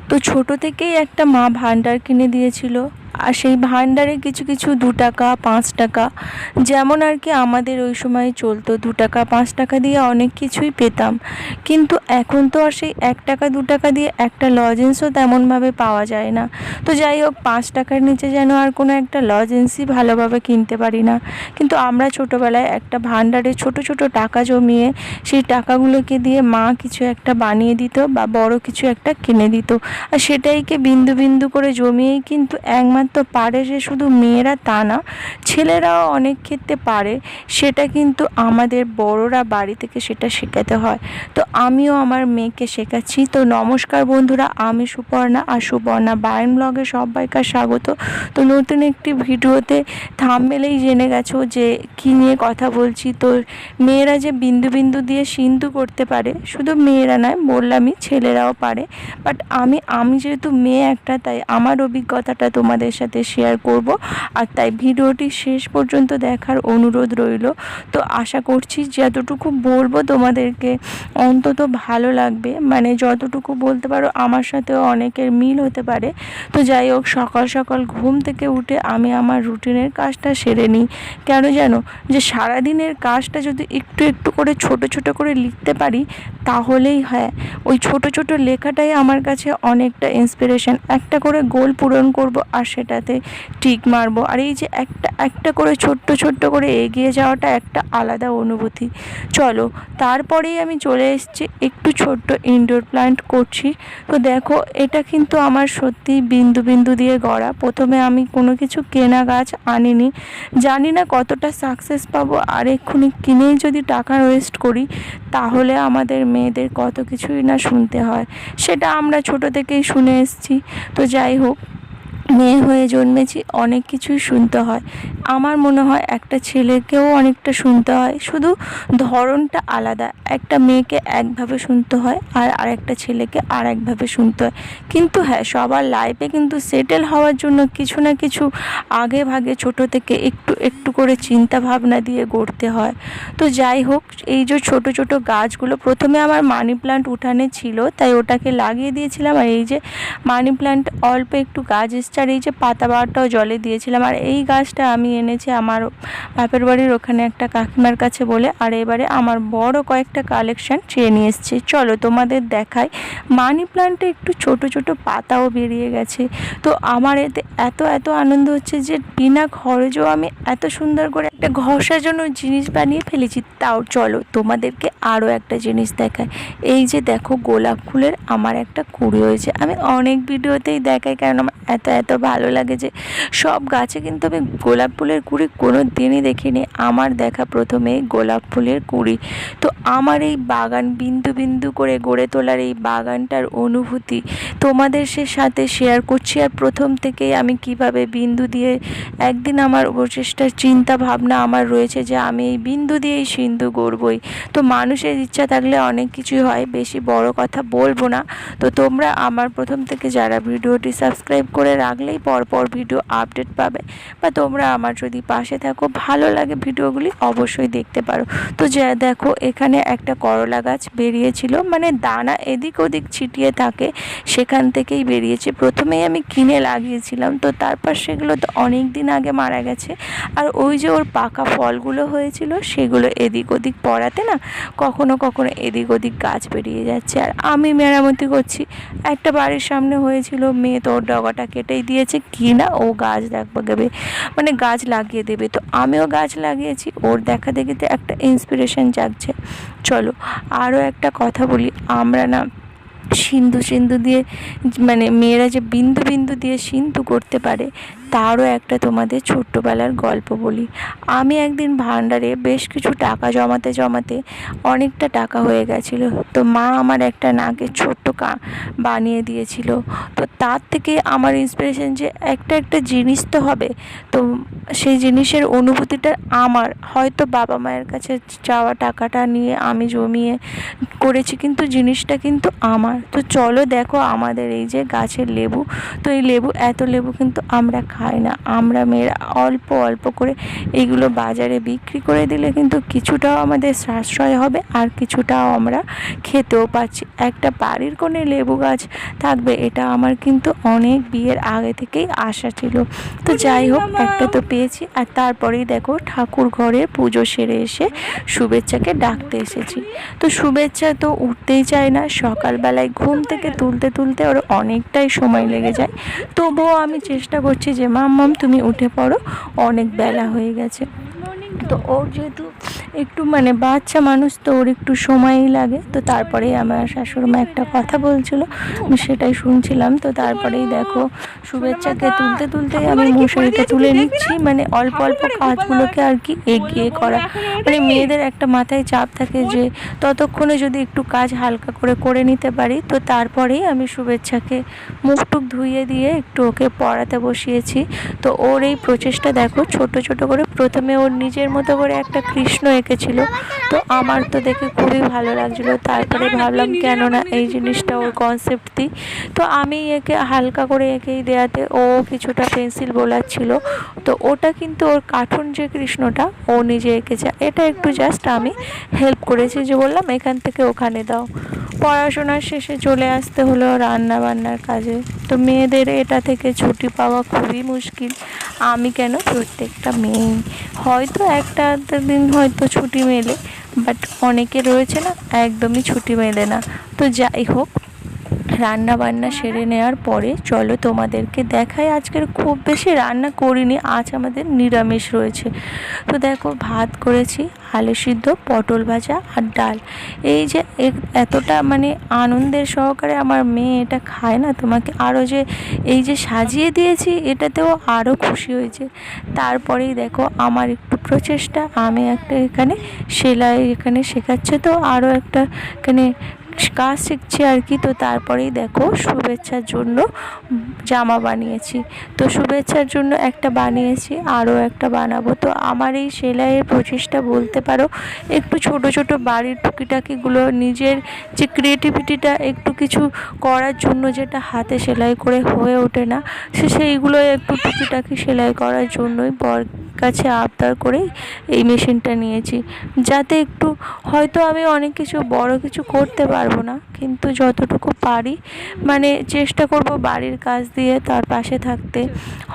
তো ছোট থেকেই একটা মা ভান্ডার কিনে দিয়েছিল, আর সেই ভান্ডারে কিছু কিছু 2 টাকা 5 টাকা যেমন আর কি আমাদের ওই সময় চলতো, 2 টাকা 5 টাকা দিয়ে অনেক কিছুই পেতাম। কিন্তু এখন তো আর সেই 1 টাকা 2 টাকা দিয়ে একটা লজেন্সও তেমনভাবে পাওয়া যায় না। তো যাই হোক, 5 টাকার নিচে যেন আর কোনো একটা লজেন্সই ভালোভাবে কিনতে পারি না। কিন্তু আমরা ছোটোবেলায় একটা ভান্ডারে ছোট ছোট টাকা জমিয়ে সেই টাকাগুলোকে দিয়ে মা কিছু একটা বানিয়ে দিত বা বড় কিছু একটা কিনে দিত, আর সেটাইকে বিন্দু বিন্দু করে জমিয়েই কিন্তু একমাত্র পারে যে শুধু মেয়েরা তা না, ছেলেরাও অনেক ক্ষেত্রে পারে। সেটা কিন্তু আমাদের বড়রা বাড়ি থেকে সেটা শেখাতে হয়। তো আমিও আমার মেয়েকে শেখাচ্ছি। তো নমস্কার বন্ধুরা, আমি সুপর্ণা, আর সুপর্ণা বায়ন ব্লগে সবাইকে স্বাগত। তো নতুন একটি ভিডিওতে থাম্বনেইলেই জেনে গেছো যে কী নিয়ে কথা বলছি। তো মেয়েরা যে বিন্দু বিন্দু দিয়ে সিন্ধু করতে পারে, শুধু মেয়েরা নয় বললামই, ছেলেরাও পারে। বাট আমি যেহেতু মেয়ে একটা, তাই আমার অভিজ্ঞতাটা তোমাদের সাথে শেয়ার করব, আর তাই ভিডিওটি শেষ পর্যন্ত দেখার অনুরোধ রইল। তো আশা করছি যতটুকু বলবো তোমাদেরকে অন্তত ভালো লাগবে, মানে যতটুকু বলতে পারো আমার সাথেও অনেকের মিল হতে পারে। তো যাই হোক, সকাল সকাল ঘুম থেকে উঠে আমি আমার রুটিনের কাজটা সেরে নিই। কেন জানো? যে সারাদিনের কাজটা যদি একটু একটু করে ছোট ছোট করে লিখতে পারি, তাহলেই হয়। ওই ছোট ছোট লেখাটাই আমার কাছে অনেকটা ইন্সপিরেশন। একটা করে গোল পূরণ করব আর সেটাতে টিক মারবো, আর এই যে একটা একটা করে ছোট্ট ছোট্ট করে এগিয়ে যাওয়াটা একটা আলাদা অনুভূতি। চলো, তারপরেই আমি চলে এসেছি, একটু ছোট্ট ইনডোর প্ল্যান্ট করছি। তো দেখো, এটা কিন্তু আমার সত্যি বিন্দু বিন্দু দিয়ে গড়া। প্রথমে আমি কোনো কিছু কেনা গাছ আনিনি, জানি না কতটা সাকসেস পাবো, আর এক্ষুনি কিনেই যদি টাকা ওয়েস্ট করি তাহলে আমাদের মেয়েদের কত কিছুই না শুনতে হয়। সেটা আমরা ছোট থেকেই শুনে এসেছি। তো যাই হোক, মেয়ে হয়ে জন্মেছি, অনেক কিছুই শুনতে হয়। আমার মনে হয় একটা ছেলেকেও অনেকটা শুনতে হয়, শুধু ধরনটা আলাদা। একটা মেয়েকে একভাবে শুনতে হয় আর আরেকটা ছেলেকে আর একভাবে শুনতে হয়। কিন্তু হ্যাঁ, সবার লাইফে কিন্তু সেটেল হওয়ার জন্য কিছু না কিছু আগে ভাগে ছোট থেকে একটু একটু করে চিন্তা ভাবনা দিয়ে গড়তে হয়। তো যাই হোক, এই যে ছোট ছোট গাছগুলো, প্রথমে আমার মানি প্ল্যান্ট উঠানে ছিল তাই ওটাকে লাগিয়ে দিয়েছিলাম, আর এই যে মানি প্ল্যান্ট অল্প একটু গাছ এসছে, আর এই যে পাতাবাহারটাও জলে দিয়েছিলাম। আর এই গাছটা আমি এনেছি আমার বাপের বাড়ির ওখানে একটা কাকিমার কাছে বলে, আর এবারে আমার বড় কয়েকটা কালেকশন চেয়ে নিয়ে এসেছি। চলো তোমাদের দেখাই। মানি প্ল্যান্টে একটু ছোট ছোট পাতাও বেরিয়ে গেছে। তো আমার এতে এত এত আনন্দ হচ্ছে যে বিনা খরচেও আমি এত সুন্দর করে একটা ঘর সাজানোর জিনিস বানিয়ে ফেলেছি। তাও চলো তোমাদেরকে আরও একটা জিনিস দেখাই। এই যে দেখো, গোলাপ ফুলের আমার একটা কুঁড়ি হয়েছে। আমি অনেক ভিডিওতেই দেখাই, কারণ আমার এত এত ভালো লাগে যে সব গাছে কিন্তু আমি গোলাপ ফুলের কুঁড়ি কোনো দিনই দেখিনি। আমার দেখা প্রথমেই গোলাপ ফুলের কুঁড়ি। তো আমার এই বাগান বিন্দু বিন্দু করে গড়ে তোলার এই বাগানটার অনুভূতি তোমাদের সাথে শেয়ার করছি। আর প্রথম থেকেই আমি কিভাবে বিন্দু দিয়ে, একদিন আমার প্রচেষ্টার চিন্তা ভাবনা আমার রয়েছে যে আমি এই বিন্দু দিয়েই সিন্ধু গড়বই। তো মানুষের ইচ্ছা থাকলে অনেক কিছুই হয়, বেশি বড় কথা বলবো না। তো তোমরা আমার প্রথম থেকে যারা ভিডিওটি সাবস্ক্রাইব করে রাখলেই পরপর ভিডিও আপডেট পাবে, বা তোমরা আমার যদি পাশে থাকো, ভালো লাগে ভিডিওগুলি অবশ্যই দেখতে পারো। তো যা দেখো, এখানে একটা করলা গাছ বেরিয়েছিল, মানে দানা এদিক ওদিক ছিটিয়ে থাকে, সেখান থেকেই বেরিয়েছে। প্রথমেই আমি কিনে লাগিয়েছিলাম, তো তারপর সেগুলো তো অনেক দিন আগে মারা গেছে। আর ওই যে ওর পাকা ফলগুলো হয়েছিল, সেগুলো এদিক ওদিক পড়াতে না কখনো কখনো এদিক ওদিক গাছ বেরিয়ে যাচ্ছে। আর আমি মেরামতি করছি। একটা বাড়ির সামনে হয়েছিল, মেয়ে তো ওর ডগাটা কেটেই দিয়েছে, কি না ও গাছ দেবে, মানে গাছ লাগিয়ে দেবে। তো আমিও গাছ লাগিয়েছি, ওর দেখা দেখিতে একটা ইন্সপিরেশন জাগছে। চলো আরও একটা কথা বলি। আমরা না সিন্ধু সিন্ধু দিয়ে, মানে মেয়েরা যে বিন্দু বিন্দু দিয়ে সিন্ধু করতে পারে, তারও একটা তোমাদের ছোট্টবেলার গল্প বলি। আমি একদিন ভান্ডারে বেশ কিছু টাকা জমাতে জমাতে অনেকটা টাকা হয়ে গেছিলো। তো মা আমার একটা নাকের ছোট্ট বানিয়ে দিয়েছিল। তো তার থেকে আমার ইন্সপিরেশন যে একটা একটা জিনিস তো হবে। তো সেই জিনিসের অনুভূতিটা আমার, হয়তো বাবা মায়ের কাছে চাওয়া টাকাটা নিয়ে আমি জমিয়ে করেছি, কিন্তু জিনিসটা কিন্তু আমার। তো চলো দেখো আমাদের এই যে গাছের লেবু, তো এই লেবু, এত লেবু কিন্তু আমরা খাই না, আমরা মেয়েরা অল্প অল্প করে এইগুলো বাজারে বিক্রি করে দিলে কিন্তু কিছুটাও আমাদের সাশ্রয় হবে, আর কিছুটাও আমরা খেতেও পাচ্ছি। একটা বাড়ির কোণে লেবু গাছ থাকবে, এটা আমার কিন্তু অনেক বিয়ের আগে থেকেই আশা ছিল। তো যাই হোক, একটা তো পেয়েছি। আর তারপরেই দেখো ঠাকুর ঘরে পুজো সেরে এসে শুভেচ্ছাকে ডাকতে এসেছি। তো শুভেচ্ছা তো উঠতেই চায় না, সকালবেলায় ঘুম থেকে তুলতে তুলতে ওর অনেকটাই সময় লেগে যায়। তবুও আমি চেষ্টা করছি যে মাম্মাম তুমি উঠে পড়ো, অনেক বেলা হয়ে গেছে। তো ওর যেহেতু একটু মানে বাচ্চা মানুষ, তো ওর একটু সময়ই লাগে। তো তারপরেই আমার শাশুড়িমা একটা কথা বলছিল, আমি সেটাই শুনছিলাম। তো তারপরেই দেখো শুভেচ্ছাকে তুলতে তুলতেই আমি মশারিটা তুলে নিচ্ছি, মানে অল্প অল্প কাজগুলোকে আর কি এগিয়ে করা। মানে মেয়েদের একটা মাথায় চাপ থাকে যে ততক্ষণে যদি একটু কাজ হালকা করে করে নিতে পারি। তো তারপরেই আমি শুভেচ্ছাকে মুখ টুক ধুইয়ে দিয়ে একটু ওকে পড়াতে বসিয়েছি। তো ওর এই প্রচেষ্টা দেখো, ছোট ছোট করে প্রথমে ওর নিজের মতো করে একটা কৃষ্ণ এঁকেছিল। তো আমার তো দেখে খুবই ভালো লাগছিলো। তারপরে ভাবলাম কেন না এই জিনিসটা ওর কনসেপ্ট দিই। তো আমি একে হালকা করে এঁকেই দেওয়াতে ও কিছুটা পেন্সিল বোলাচ্ছিল। তো ওটা কিন্তু ওর কার্টুন যে কৃষ্ণটা ও নিজে এঁকেছে, এটা একটু জাস্ট আমি হেল্প করেছি, যে বললাম এখান থেকে ওখানে দাও। পড়াশোনার শেষে চলে আসতে হলো রান্না বান্নার কাজে। তো মেয়েদের এটা থেকে ছুটি পাওয়া খুবই মুশকিল। আমি কেন, প্রত্যেকটা মেয়ে হয়তো একটা দিন হয়তো ছুটি মেলে, বাট অনেকে রয়েছে না একদমই ছুটি মেলে না। তো যাই হোক, রান্না বান্না সেরে নেওয়ার পরে চলো তোমাদেরকে দেখাই। আজকের খুব বেশি রান্না করিনি, আজ আমাদের নিরামিষ রয়েছে। তো দেখো ভাত করেছি, আলু সিদ্ধ, পটল ভাজা আর ডাল। এই যে এতটা মানে আনন্দের সহকারে আমার মেয়ে এটা খায় না, তোমাকে আরও যে এই যে সাজিয়ে দিয়েছি এটাতেও আরও খুশি হয়েছে। তারপরেই দেখো আমার একটু প্রচেষ্টা, আমি একটা এখানে সেলাই এখানে শেখাচ্ছে, তো আরও একটা এখানে কাজ শিখছি আর কি। তো তারপরেই দেখো শুভেচ্ছার জন্য জামা বানিয়েছি। তো শুভেচ্ছার জন্য একটা বানিয়েছি, আরও একটা বানাবো। তো আমার এই সেলাইয়ের প্রচেষ্টা বলতে পারো একটু ছোট ছোট বাড়ির টুকিটাকিগুলো, নিজের যে ক্রিয়েটিভিটিটা একটু কিছু করার জন্য যেটা হাতে সেলাই করে হয়ে ওঠে না, সেইগুলো একটু টুকিটাকি সেলাই করার জন্যই বর কাছে আবদার করেই এই মেশিনটা নিয়েছি, যাতে একটু হয়তো আমি অনেক কিছু বড় কিছু করতে পারবো না, কিন্তু যতটুকু পারি মানে চেষ্টা করব বাড়ির কাজ দিয়ে তার পাশে থাকতে।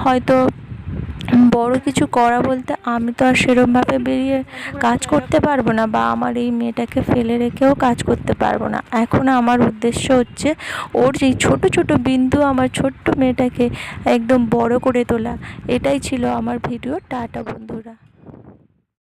হয়তো বড় কিছু করা বলতে আমি তো আর সেরমভাবে বেরিয়ে কাজ করতে পারবো না, বা আমার এই মেয়েটাকে ফেলে রেখেও কাজ করতে পারবো না। এখন আমার উদ্দেশ্য হচ্ছে ওর যেই ছোট ছোট বিন্দু, আমার ছোট্ট মেয়েটাকে একদম বড় করে তোলা। এটাই ছিল আমার ভিডিও। টাটা বন্ধুরা।